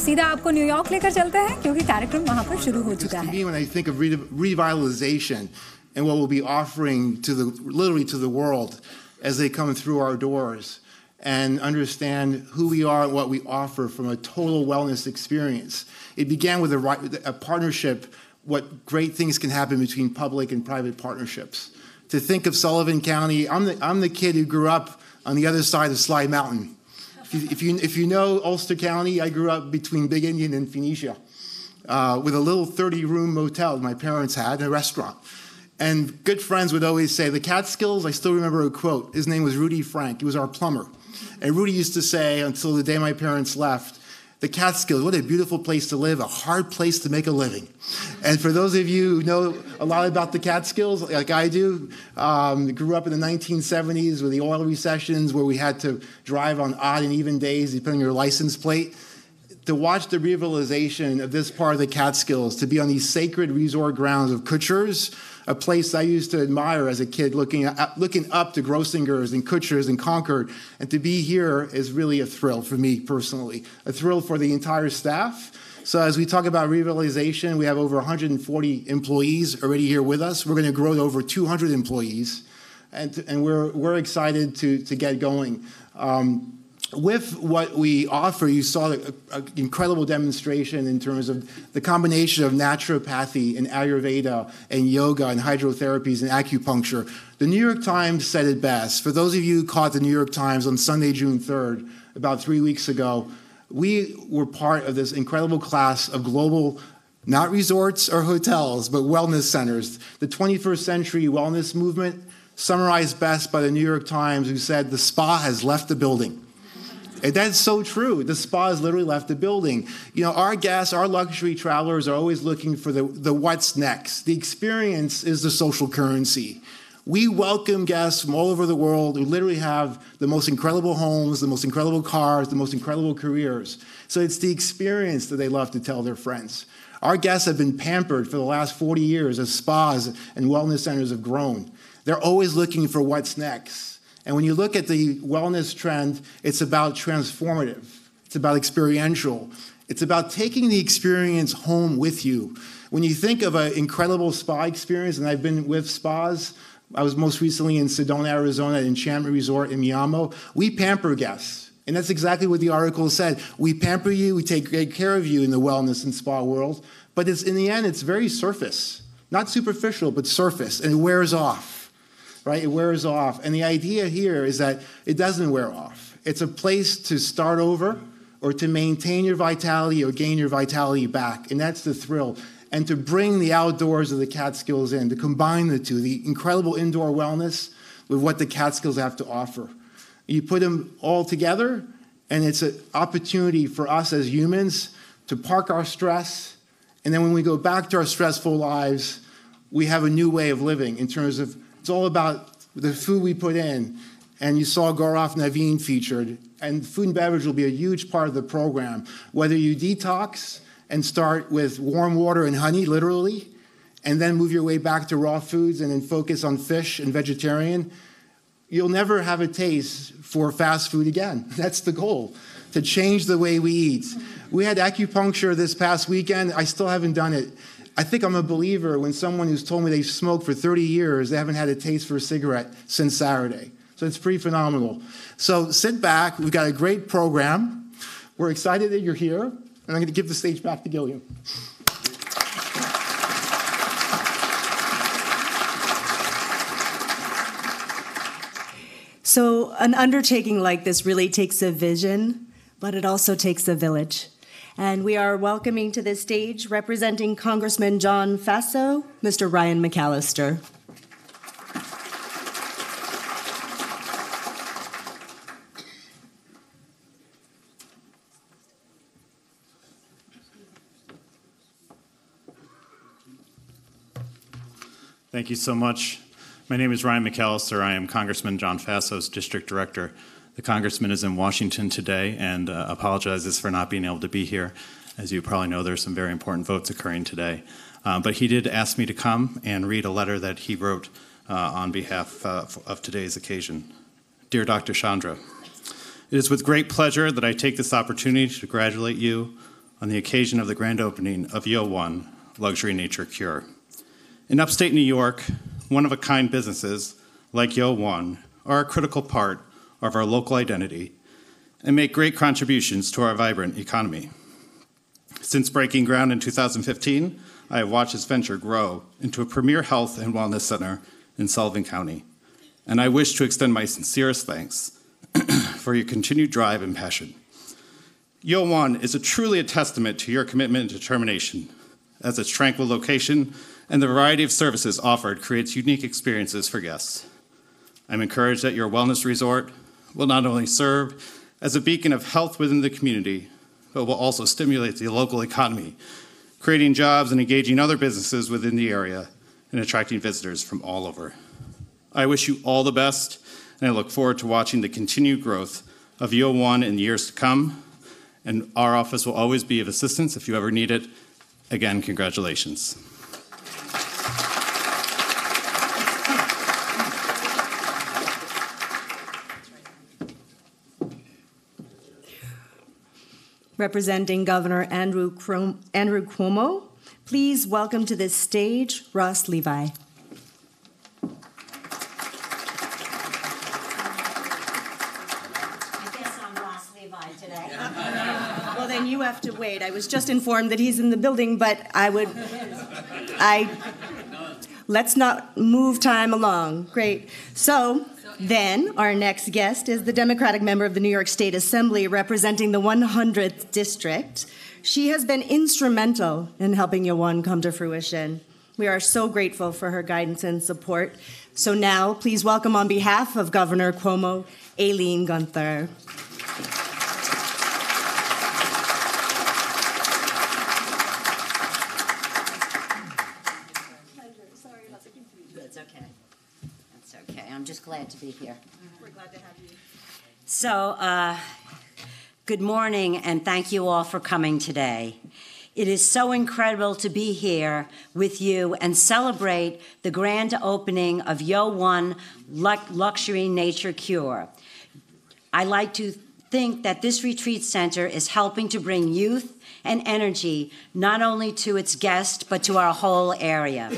सीधा आपको न्यूयॉर्क लेकर चलते हैं क्योंकि कार्यक्रम वहाँ पर शुरू हो चुका है. When I think of revitalization and what we'll be offering to literally to the world as they come through our doors and understand who we are and what we offer from a total wellness experience. It began with a partnership, what great things can happen between public and private partnerships. To think of Sullivan County, I'm the kid who grew up on the other side of Slide Mountain. If you know Ulster County, I grew up between Big Indian and Phoenicia with a little 30-room motel my parents had and a restaurant. And good friends would always say, the Catskills, I still remember a quote. His name was Rudy Frank. He was our plumber. And Rudy used to say, until the day my parents left, the Catskills, what a beautiful place to live, a hard place to make a living. And for those of you who know a lot about the Catskills, like I do, grew up in the 1970s with the oil recessions where we had to drive on odd and even days, depending on your license plate. To watch the revitalization of this part of the Catskills, to be on these sacred resort grounds of Kutcher's, a place I used to admire as a kid, looking up to Grossinger's and Kutcher's and Concord, and to be here is really a thrill for me personally, a thrill for the entire staff. So as we talk about revitalization, we have over 140 employees already here with us. We're going to grow to over 200 employees, and we're excited to get going. With what we offer, you saw an incredible demonstration in terms of the combination of naturopathy and Ayurveda and yoga and hydrotherapies and acupuncture. The New York Times said it best. For those of you who caught the New York Times on Sunday, June 3rd, about 3 weeks ago, we were part of this incredible class of global, not resorts or hotels, but wellness centers. The 21st century wellness movement summarized best by the New York Times, who said the spa has left the building. And that's so true. The spa has literally left the building. You know, our guests, our luxury travelers are always looking for the what's next. The experience is the social currency. We welcome guests from all over the world who literally have the most incredible homes, the most incredible cars, the most incredible careers. So it's the experience that they love to tell their friends. Our guests have been pampered for the last 40 years as spas and wellness centers have grown. They're always looking for what's next. And when you look at the wellness trend, it's about transformative. It's about experiential. It's about taking the experience home with you. When you think of an incredible spa experience, and I've been with spas, I was most recently in Sedona, Arizona, at Enchantment Resort in Miami. We pamper guests. And that's exactly what the article said. We pamper you, we take great care of you in the wellness and spa world. But in the end, it's very surface. Not superficial, but surface. And it wears off. Right? It wears off. And the idea here is that it doesn't wear off. It's a place to start over or to maintain your vitality or gain your vitality back. And that's the thrill. And to bring the outdoors of the Catskills in, to combine the two, the incredible indoor wellness with what the Catskills have to offer. You put them all together, and it's an opportunity for us as humans to park our stress. And then when we go back to our stressful lives, we have a new way of living in terms of it's all about the food we put in. And you saw Gaurav Naveen featured. And food and beverage will be a huge part of the program. Whether you detox and start with warm water and honey, literally, and then move your way back to raw foods and then focus on fish and vegetarian, you'll never have a taste for fast food again. That's the goal, to change the way we eat. We had acupuncture this past weekend. I still haven't done it. I think I'm a believer when someone who's told me they've smoked for 30 years, they haven't had a taste for a cigarette since Saturday. So it's pretty phenomenal. So sit back. We've got a great program. We're excited that you're here. And I'm going to give the stage back to Gillian. So an undertaking like this really takes a vision, but it also takes a village. And we are welcoming to this stage, representing Congressman John Faso, Mr. Ryan McAllister. Thank you so much. My name is Ryan McAllister. I am Congressman John Faso's District Director. The Congressman is in Washington today and apologizes for not being able to be here. As you probably know, there's some very important votes occurring today. But he did ask me to come and read a letter that he wrote on behalf of today's occasion. Dear Dr. Chandra, it is with great pleasure that I take this opportunity to congratulate you on the occasion of the grand opening of YO1 Luxury Nature Cure. In upstate New York, one-of-a-kind businesses like YO1 are a critical part of our local identity and make great contributions to our vibrant economy. Since breaking ground in 2015, I have watched this venture grow into a premier health and wellness center in Sullivan County, and I wish to extend my sincerest thanks for your continued drive and passion. YO1 is truly a testament to your commitment and determination, as its tranquil location and the variety of services offered creates unique experiences for guests. I'm encouraged that your wellness resort will not only serve as a beacon of health within the community, but will also stimulate the local economy, creating jobs and engaging other businesses within the area and attracting visitors from all over. I wish you all the best, and I look forward to watching the continued growth of YO1 in the years to come, and our office will always be of assistance if you ever need it. Again, congratulations. Representing Governor Andrew Cuomo, please welcome to this stage Ross Levi. I guess I'm Ross Levi today. Well, then you have to wait. I was just informed that he's in the building, but let's not move time along. Great. So then our next guest is the Democratic member of the New York State Assembly representing the 100th District. She has been instrumental in helping YO1 come to fruition. We are so grateful for her guidance and support. So now, please welcome on behalf of Governor Cuomo, Aileen Gunther. That's okay. That's okay. I'm just glad to be here. We're glad to have you. So, good morning, and thank you all for coming today. It is so incredible to be here with you and celebrate the grand opening of YO1 Luxury Nature Cure. I like to think that this retreat center is helping to bring youth and energy not only to its guests, but to our whole area.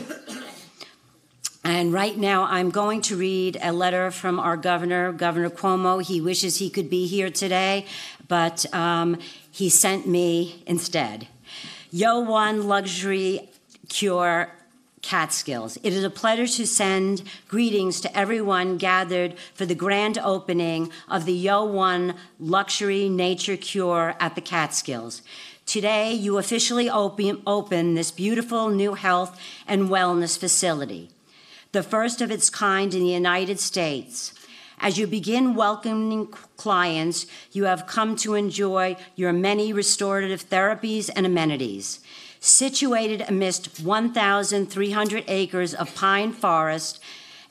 And right now, I'm going to read a letter from our governor, Governor Cuomo. He wishes he could be here today, but he sent me instead. YO1 Luxury Cure Catskills. It is a pleasure to send greetings to everyone gathered for the grand opening of the YO1 Luxury Nature Cure at the Catskills. Today, you officially open this beautiful new health and wellness facility, the first of its kind in the United States. As you begin welcoming clients, you have come to enjoy your many restorative therapies and amenities. Situated amidst 1,300 acres of pine forest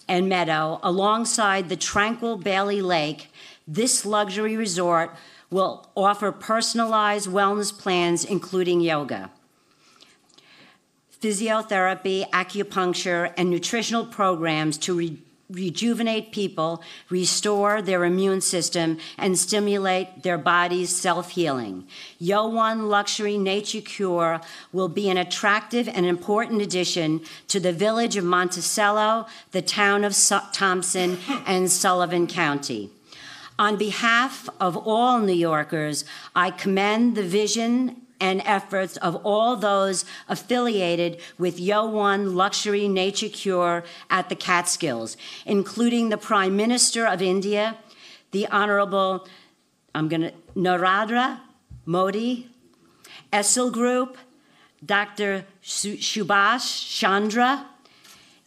and meadow alongside the tranquil Bailey Lake, this luxury resort will offer personalized wellness plans including yoga, physiotherapy, acupuncture, and nutritional programs to rejuvenate people, restore their immune system, and stimulate their body's self-healing. YO1 Luxury Nature Cure will be an attractive and important addition to the village of Monticello, the town of Thompson, and Sullivan County. On behalf of all New Yorkers, I commend the vision and efforts of all those affiliated with YO1 Luxury Nature Cure at the Catskills, including the Prime Minister of India, the Honorable Narendra Modi, Essel Group, Dr. Subhash, Chandra.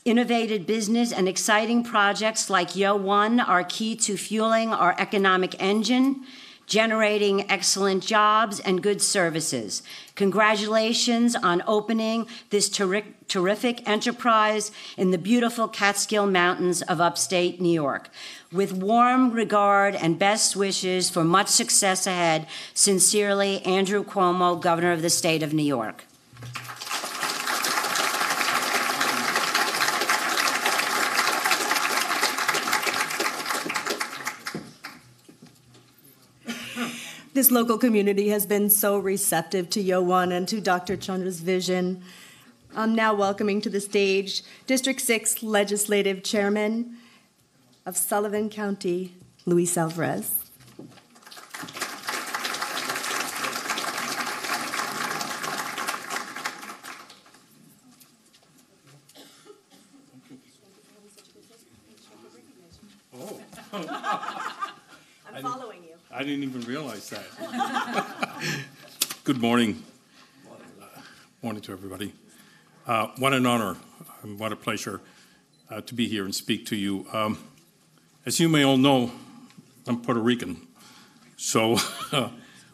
Innovative business and exciting projects like YO1 are key to fueling our economic engine, generating excellent jobs and good services. Congratulations on opening this terrific enterprise in the beautiful Catskill Mountains of upstate New York. With warm regard and best wishes for much success ahead, sincerely, Andrew Cuomo, Governor of the State of New York. This local community has been so receptive to YO1 and to Dr. Chandra's vision. I'm now welcoming to the stage District 6 Legislative Chairman of Sullivan County, Luis Alvarez. I'm following you. I didn't even realize that. Good morning. Morning to everybody. What an honor and what a pleasure to be here and speak to you. As you may all know, I'm Puerto Rican. So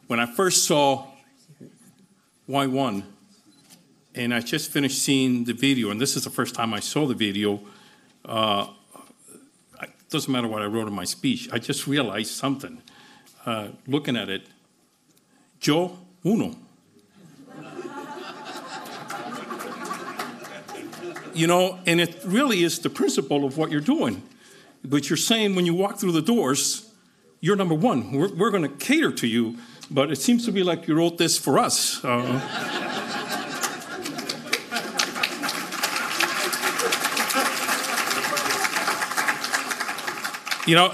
when I first saw Y1, and I just finished seeing the video, and this is the first time I saw the video, it doesn't matter what I wrote in my speech, I just realized something. Looking at it, yo uno. You know, and it really is the principle of what you're doing. But you're saying when you walk through the doors, you're number one. We're going to cater to you, but it seems to be like you wrote this for us. You know,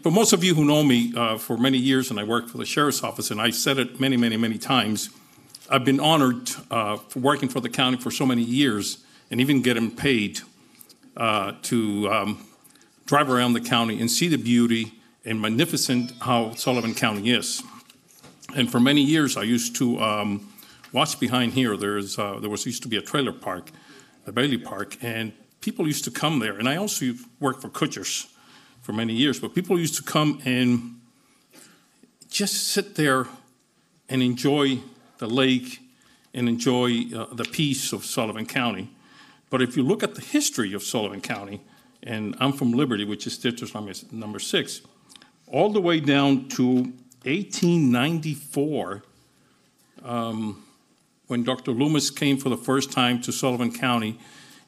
for most of you who know me for many years, and I worked for the Sheriff's Office, and I said it many, many, many times, I've been honored for working for the county for so many years and even getting paid to drive around the county and see the beauty and magnificent how Sullivan County is. And for many years, I used to watch behind here. There used to be a trailer park, the Bailey Park, and people used to come there. And I also worked for Kutcher's for many years, but people used to come and just sit there and enjoy the lake and enjoy the peace of Sullivan County. But if you look at the history of Sullivan County, and I'm from Liberty, which is district number 6, all the way down to 1894, when Dr. Loomis came for the first time to Sullivan County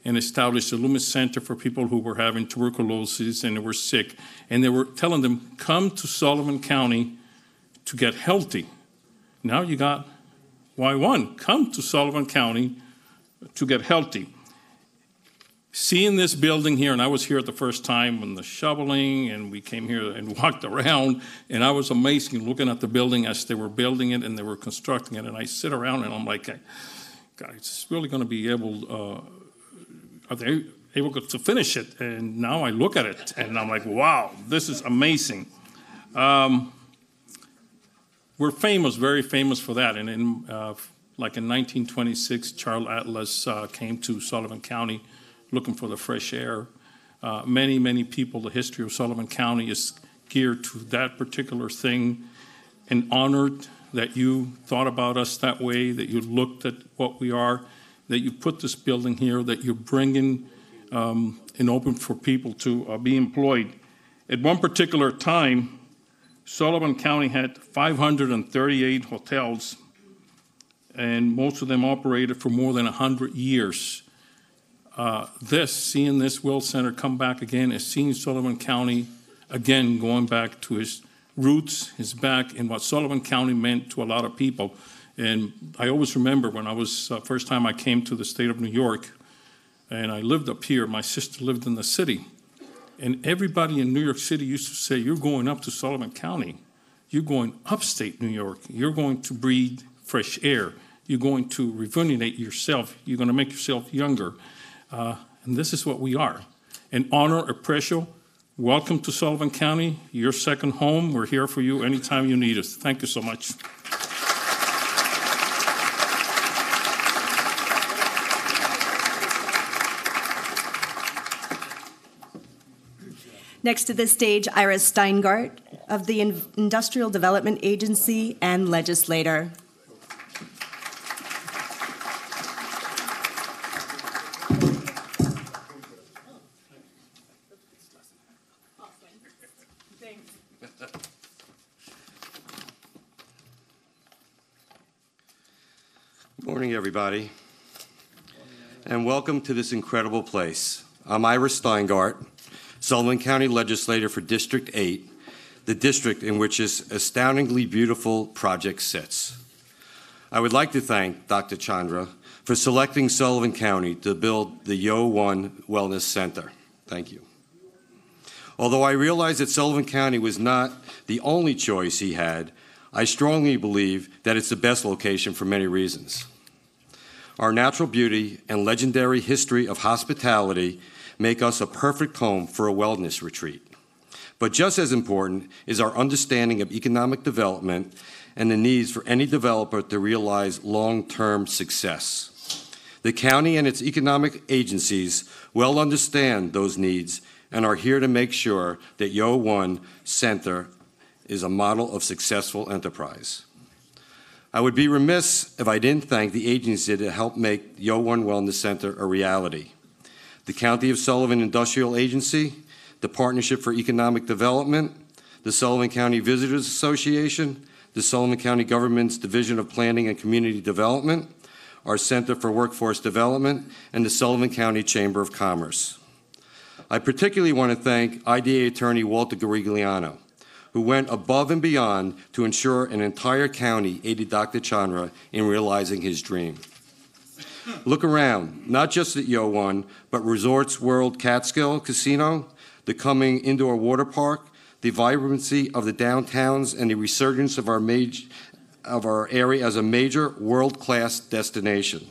and established the Loomis Center for people who were having tuberculosis and they were sick. And they were telling them, come to Sullivan County to get healthy. Now you got Y1, come to Sullivan County to get healthy. Seeing this building here, and I was here at the first time when the shoveling, and we came here and walked around, and I was amazed looking at the building as they were building it and they were constructing it. And I sit around and I'm like, God, it's really going to be able, are they able to finish it? And now I look at it and I'm like, wow, this is amazing. We're famous, very famous for that. And like in 1926, Charles Atlas came to Sullivan County looking for the fresh air. Many, many people, the history of Sullivan County is geared to that particular thing, and honored that you thought about us that way, that you looked at what we are, that you put this building here, that you're bringing and open for people to be employed. At one particular time, Sullivan County had 538 hotels, and most of them operated for more than 100 years. Seeing this Will Center come back again, is seeing Sullivan County again going back to his roots, his back, and what Sullivan County meant to a lot of people. And I always remember when I was, first time I came to the state of New York, and I lived up here, my sister lived in the city. And everybody in New York City used to say, you're going up to Sullivan County. You're going upstate New York. You're going to breathe fresh air. You're going to rejuvenate yourself. You're going to make yourself younger. And this is what we are. An honor, a pressure. Welcome to Sullivan County, your second home. We're here for you anytime you need us. Thank you so much. Next to the stage, Iris Steingart of the Industrial Development Agency and legislator. Good morning, everybody, and welcome to this incredible place. I'm Iris Steingart, Sullivan County Legislator for District 8, the district in which this astoundingly beautiful project sits. I would like to thank Dr. Chandra for selecting Sullivan County to build the YO1 Wellness Center. Thank you. Although I realize that Sullivan County was not the only choice he had, I strongly believe that it's the best location for many reasons. Our natural beauty and legendary history of hospitality make us a perfect home for a wellness retreat. But just as important is our understanding of economic development and the needs for any developer to realize long-term success. The county and its economic agencies well understand those needs and are here to make sure that YO1 Center is a model of successful enterprise. I would be remiss if I didn't thank the agency that helped make YO1 Wellness Center a reality. The County of Sullivan Industrial Agency, the Partnership for Economic Development, the Sullivan County Visitors Association, the Sullivan County Government's Division of Planning and Community Development, our Center for Workforce Development, and the Sullivan County Chamber of Commerce. I particularly want to thank IDA Attorney Walter Garigliano, who went above and beyond to ensure an entire county aided Dr. Chandra in realizing his dream. Look around, not just at YO1, but Resorts World Catskill Casino, the coming indoor water park, the vibrancy of the downtowns, and the resurgence of our area as a major world-class destination.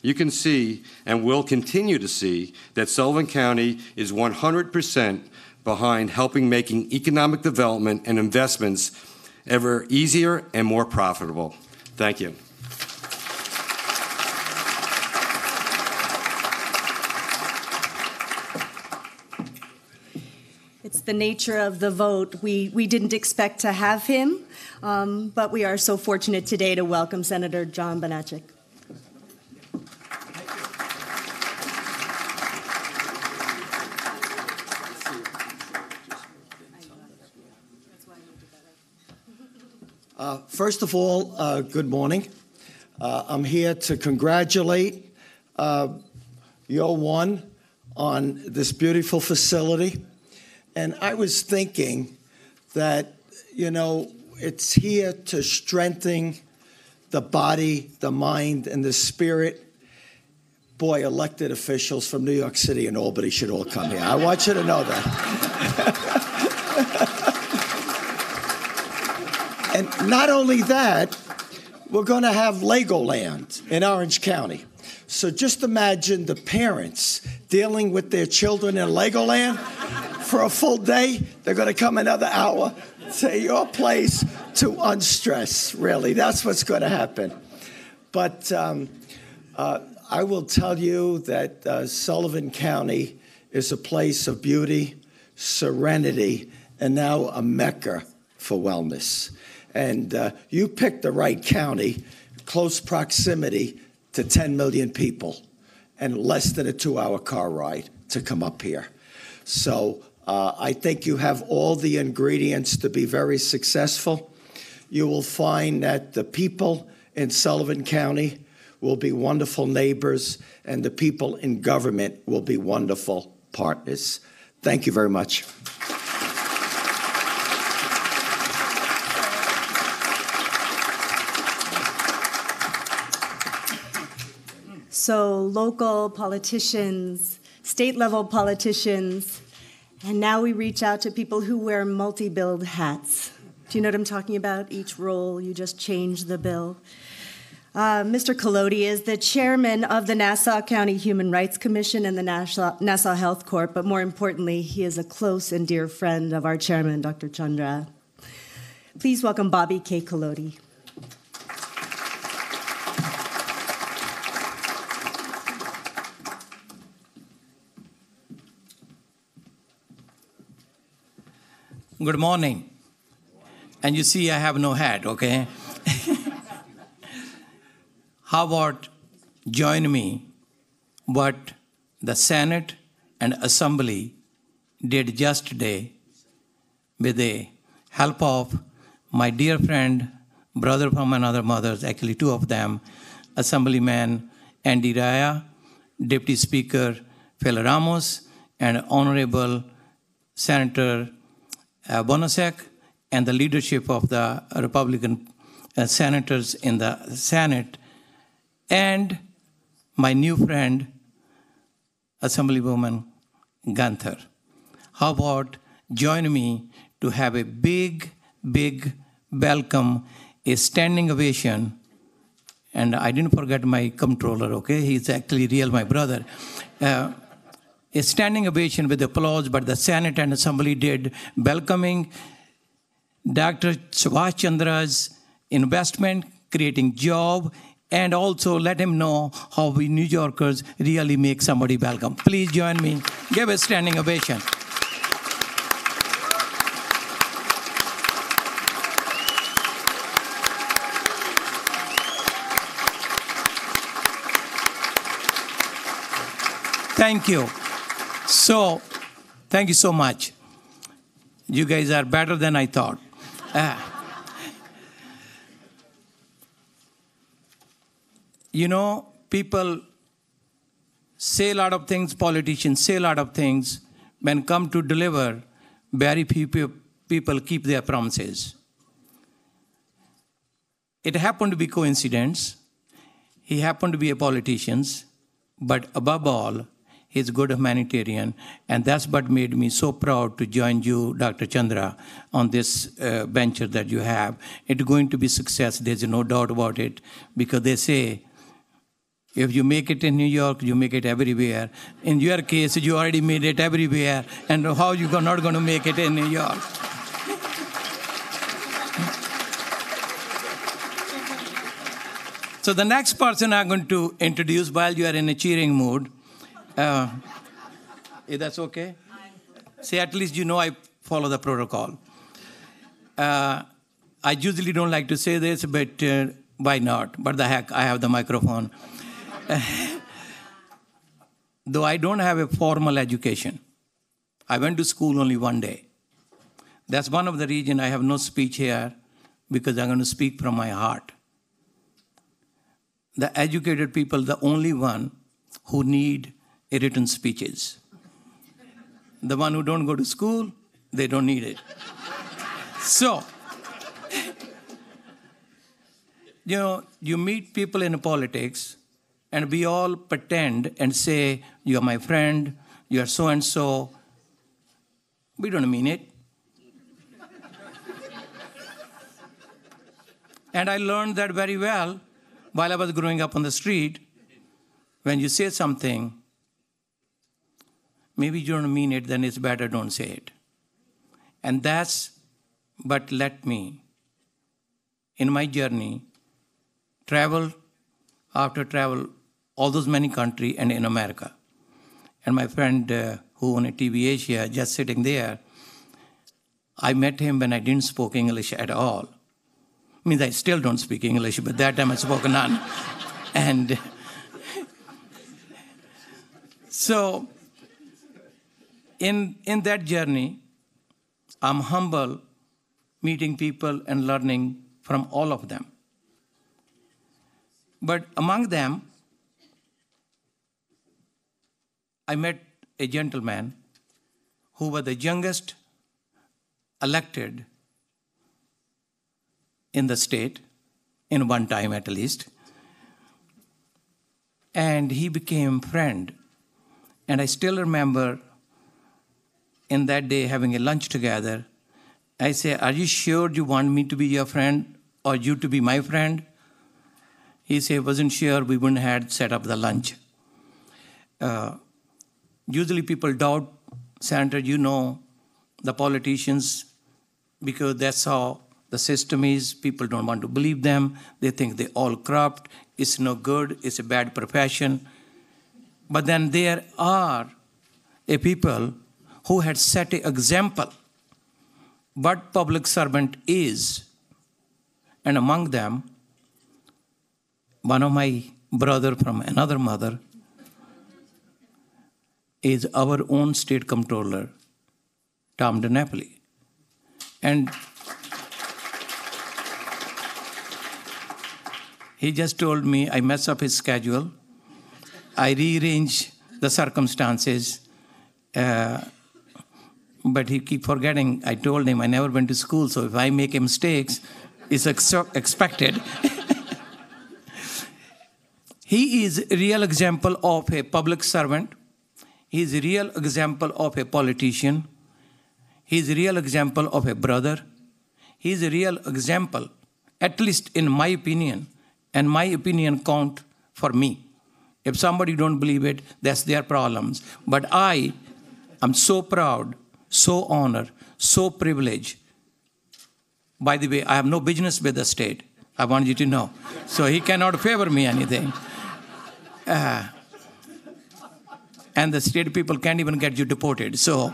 You can see, and will continue to see, that Sullivan County is 100% behind helping making economic development and investments ever easier and more profitable. Thank you. It's the nature of the vote. We didn't expect to have him, but we are so fortunate today to welcome Senator John Banachek. First of all, good morning. I'm here to congratulate YO1 on this beautiful facility. And I was thinking that, you know, it's here to strengthen the body, the mind, and the spirit. Boy, elected officials from New York City and Albany should all come here. I want you to know that. And not only that, we're going to have Legoland in Orange County. So just imagine the parents dealing with their children in Legoland for a full day. They're going to come another hour to your place to unstress, really. That's what's going to happen. But I will tell you that Sullivan County is a place of beauty, serenity, and now a mecca for wellness. And you picked the right county, close proximity to 10 million people, and less than a 2-hour car ride to come up here. So I think you have all the ingredients to be very successful. You will find that the people in Sullivan County will be wonderful neighbors, and the people in government will be wonderful partners. Thank you very much. So local politicians, state-level politicians, and now we reach out to people who wear multi-billed hats. Do you know what I'm talking about? Each role, you just change the bill. Mr. Colodi is the chairman of the Nassau County Human Rights Commission and the Nassau Health Corp, but more importantly, he is a close and dear friend of our chairman, Dr. Chandra. Please welcome Bobby K. Colodi. Good morning. And you see I have no hat, okay? How about join me what the Senate and Assembly did yesterday with the help of my dear friend, brother from another mother, actually two of them, Assemblyman Andy Raya, Deputy Speaker Phil Ramos, and Honorable Senator Bonasek. and the leadership of the Republican senators in the Senate, and my new friend, Assemblywoman Gunther. How about join me to have a big, big welcome, a standing ovation. And I didn't forget my comptroller, okay? He's actually real, my brother. A standing ovation with applause, but the Senate and Assembly did, welcoming Dr. Subhash Chandra's investment, creating job, and also let him know how we New Yorkers really make somebody welcome. Please join me. Give a standing ovation. Thank you. So, thank you so much. You guys are better than I thought. You know, people say a lot of things, politicians say a lot of things. When come to deliver, very few people keep their promises. It happened to be coincidence. He happened to be a politician, but above all, he's a good humanitarian, and that's what made me so proud to join you, Dr. Chandra, on this venture that you have. It's going to be success, there's no doubt about it, because they say, if you make it in New York, you make it everywhere. In your case, you already made it everywhere, and how you are not going to make it in New York? So the next person I'm going to introduce while you are in a cheering mood, if that's okay? Say, at least you know I follow the protocol. I usually don't like to say this, but why not? But the heck, I have the microphone. Though I don't have a formal education, I went to school only one day. That's one of the reasons I have no speech here, because I'm going to speak from my heart. The educated people, the only one who need written speeches. The one who don't go to school, they don't need it. So, you know, you meet people in politics, and we all pretend and say, you're my friend, you're so-and-so. We don't mean it. And I learned that very well while I was growing up on the street. When you say something, maybe you don't mean it, then it's better don't say it. And that's what let me, in my journey, travel after travel, all those many countries and in America. And my friend who owned a TV Asia, just sitting there, I met him when I didn't speak English at all. I mean, I still don't speak English, but that time I spoke none. And so, in that journey, I'm humble, meeting people and learning from all of them. But among them, I met a gentleman who was the youngest elected in the state, in one time at least. And he became friend. And I still remember in that day having a lunch together. I say, are you sure you want me to be your friend or you to be my friend? He said, wasn't sure, we wouldn't have set up the lunch. Usually people doubt, Senator, you know, the politicians, because that's how the system is. People don't want to believe them. They think they're all corrupt. It's no good. It's a bad profession. But then there are a people who had set an example what public servant is. And among them, one of my brother from another mother is our own state comptroller, Tom DiNapoli. And he just told me I mess up his schedule. I rearrange the circumstances. but he keep forgetting. I told him I never went to school, so if I make mistakes, it's expected. He is a real example of a public servant. He is a real example of a politician. He is a real example of a brother. He is a real example, at least in my opinion, and my opinion count for me. If somebody don't believe it, that's their problems. But I am so proud, so honored, so privileged. By the way, I have no business with the state. I want you to know. So he cannot favor me anything. And the state people can't even get you deported. So,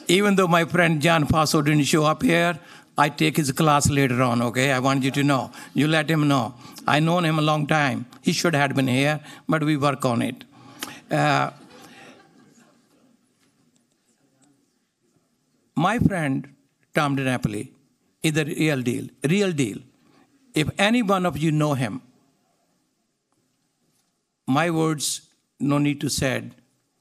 even though my friend John Faso didn't show up here, I take his class later on, okay? I want you to know. You let him know. I known him a long time. He should have been here, but we work on it. My friend, Tom DiNapoli, is the real deal, real deal. If any one of you know him, my words, no need to say.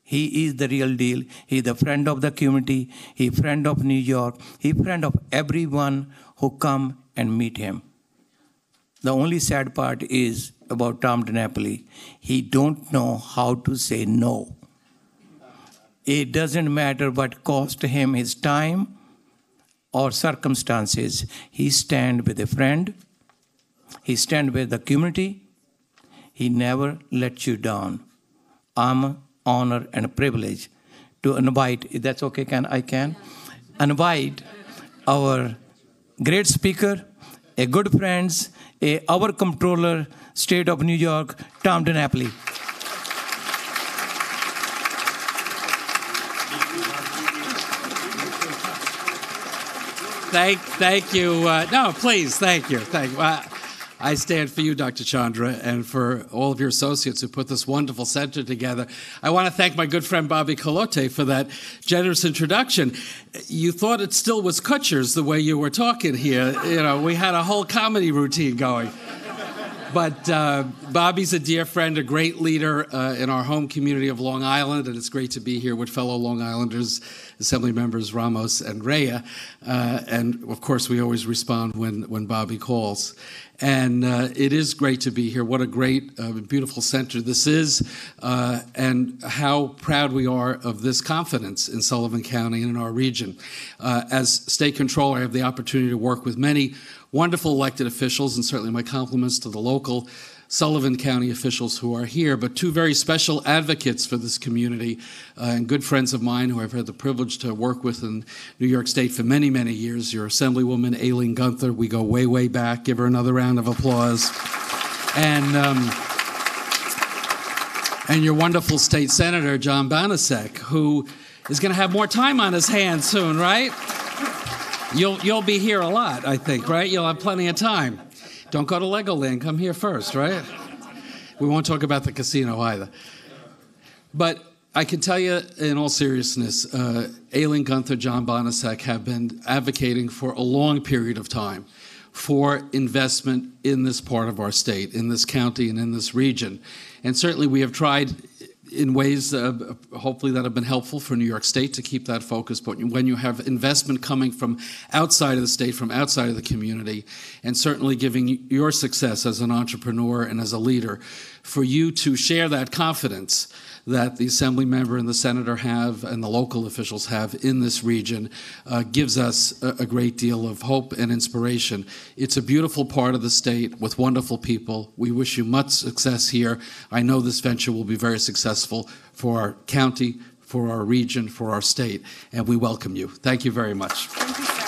He is the real deal. He is the friend of the community. He is friend of New York. He is friend of everyone who come and meet him. The only sad part is about Tom DiNapoli. He don't know how to say no. It doesn't matter what cost him his time or circumstances. He stand with a friend. He stand with the community. He never lets you down. I'm honored and privileged to invite, if that's okay, I can invite our great speaker, a good friends, our comptroller, State of New York, Tom DiNapoli. Thank you. No, please, thank you. Thank you. I stand for you, Dr. Chandra, and for all of your associates who put this wonderful center together. I want to thank my good friend Bobby Calote for that generous introduction. You thought it still was Kutcher's the way you were talking here. You know, we had a whole comedy routine going. But Bobby's a dear friend, a great leader in our home community of Long Island, and it's great to be here with fellow Long Islanders, Assembly members Ramos and Rajya. And, of course, we always respond when Bobby calls. And it is great to be here. What a great, beautiful center this is, and how proud we are of this confidence in Sullivan County and in our region. As state controller, I have the opportunity to work with many wonderful elected officials, and certainly my compliments to the local Sullivan County officials who are here, but two very special advocates for this community and good friends of mine who I've had the privilege to work with in New York State for many, many years. Your Assemblywoman, Aileen Gunther. We go way, way back. Give her another round of applause. And your wonderful State Senator, John Banasek, who is going to have more time on his hands soon, right? You'll be here a lot, I think, right? You'll have plenty of time. Don't go to Legoland. Come here first, right? We won't talk about the casino either. But I can tell you in all seriousness, Aileen Gunther, John Banasek have been advocating for a long period of time for investment in this part of our state, in this county and in this region. And certainly we have tried in ways hopefully that have been helpful for New York State to keep that focus. But when you have investment coming from outside of the state, from outside of the community, and certainly giving your success as an entrepreneur and as a leader, for you to share that confidence that the Assembly member and the Senator have and the local officials have in this region gives us a great deal of hope and inspiration. It's a beautiful part of the state with wonderful people. We wish you much success here. I know this venture will be very successful for our county, for our region, for our state, and we welcome you. Thank you very much. Thank you, sir.